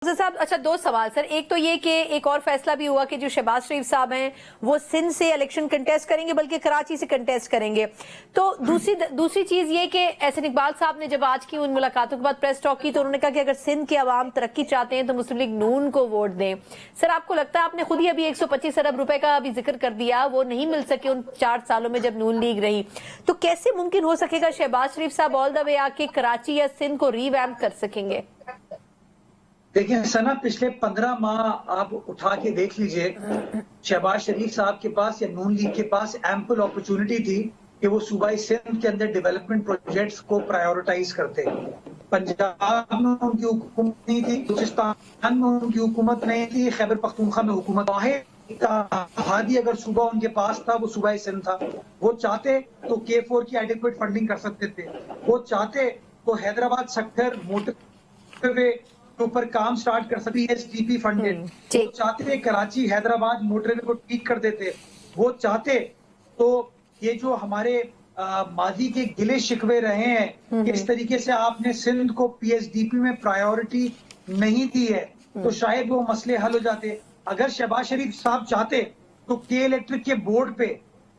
साहब, अच्छा दो सवाल सर। एक तो ये कि एक और फैसला भी हुआ कि जो शहबाज शरीफ साहब हैं वो सिंध से इलेक्शन कंटेस्ट करेंगे, बल्कि कराची से कंटेस्ट करेंगे। तो दूसरी चीज ये कि एहसन इकबाल साहब ने जब आज की उन मुलाकातों के बाद प्रेस टॉक की तो उन्होंने कहा कि अगर सिंध के अवाम तरक्की चाहते हैं तो मुस्लिम लीग नून को वोट दें। सर, आपको लगता है, आपने खुद ही अभी 125 अरब रुपए का अभी जिक्र कर दिया, वो नहीं मिल सके उन 4 सालों में जब नून लीग रही, तो कैसे मुमकिन हो सकेगा शहबाज शरीफ साहब ऑल द वे आके कराची या सिंध को रीवैम्प कर सकेंगे? देखिए सना, पिछले 15 माह आप उठा के देख लीजिए, शहबाज शरीफ साहब के पास या नून लीग के पास एम्पल अपॉर्चुनिटी थी कि वो सूबाई सिंध के अंदर डेवलपमेंट प्रोजेक्ट्स को प्रायोरिटाइज करते। पंजाब में उनकी हुकूमत नहीं थी, बलूचिस्तान में उनकी हुकूमत नहीं थी, खैबर पख्तूनख्वा में हुकूमत। हादी अगर सूबा उनके पास था वो सूबाई सिंध था। वो चाहते तो K4 की एडिक्वेट फंडिंग कर सकते थे, वो चाहते तो हैदराबाद सक्कर मोटरवे ऊपर काम स्टार्ट कर सकती है, SDP फंडेड। वो चाहते कराची हैदराबाद मोटरवे को ठीक कर देते। वो चाहते तो ये जो हमारे माजी के गिले शिकवे रहे हैं कि इस तरीके से आपने सिंध को PSDP में प्रायोरिटी नहीं दी है, तो शायद वो मसले हल हो जाते। अगर शहबाज शरीफ साहब चाहते तो K इलेक्ट्रिक के बोर्ड पे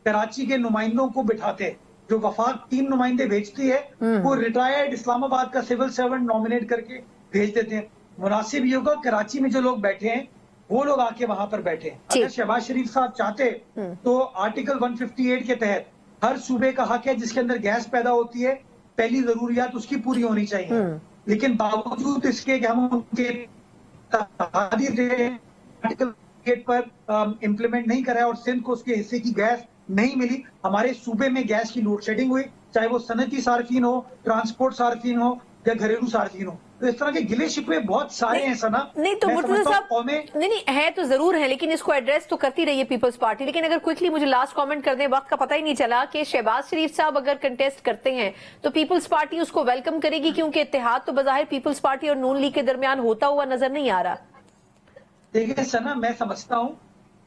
कराची के नुमाइंदों को बिठाते। जो वफाक 3 नुमाइंदे भेजती है वो रिटायर्ड इस्लामाबाद का सिविल सर्वेंट नॉमिनेट करके भेज देते हैं। मुनासिब ये होगा कराची में जो लोग बैठे हैं वो लोग आके वहां पर बैठे। अगर शहबाज शरीफ साहब चाहते तो आर्टिकल 158 के तहत हर सूबे का हक है जिसके अंदर गैस पैदा होती है, पहली जरूरियात उसकी पूरी होनी चाहिए। लेकिन बावजूद इसके कि हम उनके आर्टिकल पर इम्प्लीमेंट नहीं कराया और सिंध को उसके हिस्से की गैस नहीं मिली, हमारे सूबे में गैस की लोड शेडिंग हुई, चाहे वो सनती सार्फिन हो, ट्रांसपोर्ट सार्फिन हो या घरेलू सार्फिन हो। तो इस तरह के गिले शिकवे बहुत सारे हैं सना। नहीं तो मुर्तजा साहब, नहीं है तो जरूर है, लेकिन इसको एड्रेस तो करती रही है पीपल्स पार्टी। लेकिन अगर क्विकली मुझे लास्ट कमेंट कर दें, वक्त का पता ही नहीं चला, कि शहबाज शरीफ साहब अगर कंटेस्ट करते हैं तो पीपल्स पार्टी उसको वेलकम करेगी, क्योंकि इत्तेहाद तो बज़ाहिर पीपल्स पार्टी और नून लीग के दरमियान होता हुआ नजर नहीं आ रहा। देखिए सना, मैं समझता हूँ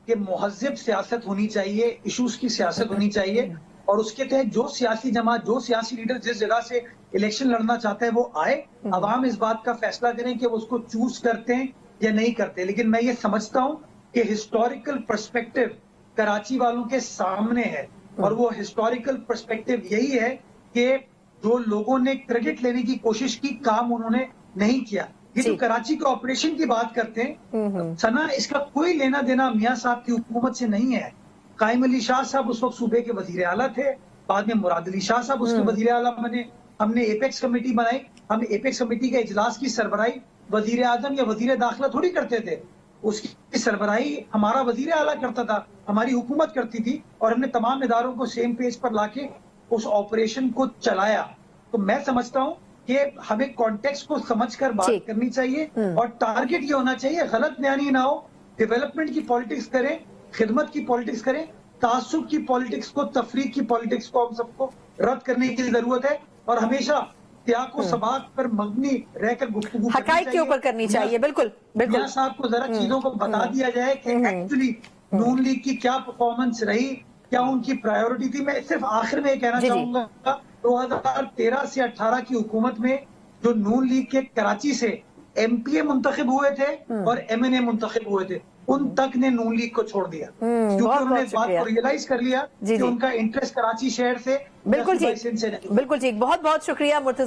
कि मुहज़्ज़ब सियासत होनी चाहिए, इशूज की सियासत होनी चाहिए, और उसके तहत जो सियासी जमात, जो सियासी लीडर जिस जगह से इलेक्शन लड़ना चाहता है वो आए, अवाम इस बात का फैसला करें कि वो उसको चूज करते हैं या नहीं करते। लेकिन मैं ये समझता हूँ कि हिस्टोरिकल पर्सपेक्टिव कराची वालों के सामने है, और वो हिस्टोरिकल पर्सपेक्टिव यही है कि जो लोगों ने क्रेडिट लेने की कोशिश की, काम उन्होंने नहीं किया। ये जो कराची के ऑपरेशन की बात करते हैं सना, इसका कोई लेना देना मियां साहब की हुकूमत से नहीं है। कायम अली शाह साहब उस वक्त सूबे के वजीर आला थे, बाद में मुराद अली शाह साहब उसके वजीर आला बने। हमने एपेक्स कमेटी बनाई, हम एपेक्स कमेटी के इजलास की सरबराही वजीर आजम या वजीर दाखिला थोड़ी करते थे, उसकी सरबराही हमारा वजीर आला करता था, हमारी हुकूमत करती थी, और हमने तमाम इदारों को सेम पेज पर लाके उस ऑपरेशन को चलाया। तो मैं समझता हूँ कि हमें कॉन्टेक्स्ट को समझकर बात करनी चाहिए, और टारगेट ये होना चाहिए गलत बयानी ना हो, डेवलपमेंट की पॉलिटिक्स करें, खिदमत की पॉलिटिक्स करें, तासुब की पॉलिटिक्स को, तफरीक की पॉलिटिक्स को हम सबको रद्द करने की जरूरत है, और हमेशा त्याग को सबाक पर मबनी रहकर गुफ्तगू हकाइक के ऊपर करनी चाहिए। बिल्कुल बिल्कुल साहब को जरा चीजों को बता दिया जाए कि एक्चुअली नून लीग की क्या परफॉर्मेंस रही, क्या उनकी प्रायोरिटी थी। मैं सिर्फ आखिर में कहना चाहूंगा, 2013 से 18 की हुकूमत में जो नून लीग के कराची से MPA मुंतखब हुए थे और MNA मुंतखब हुए थे, उन तक ने नून लीग को छोड़ दिया, क्योंकि उन्होंने इस बात को रियलाइज कर लिया कि उनका इंटरेस्ट कराची शहर से, बिल्कुल ठीक, बिल्कुल ठीक। बहुत बहुत शुक्रिया मुर्तजा।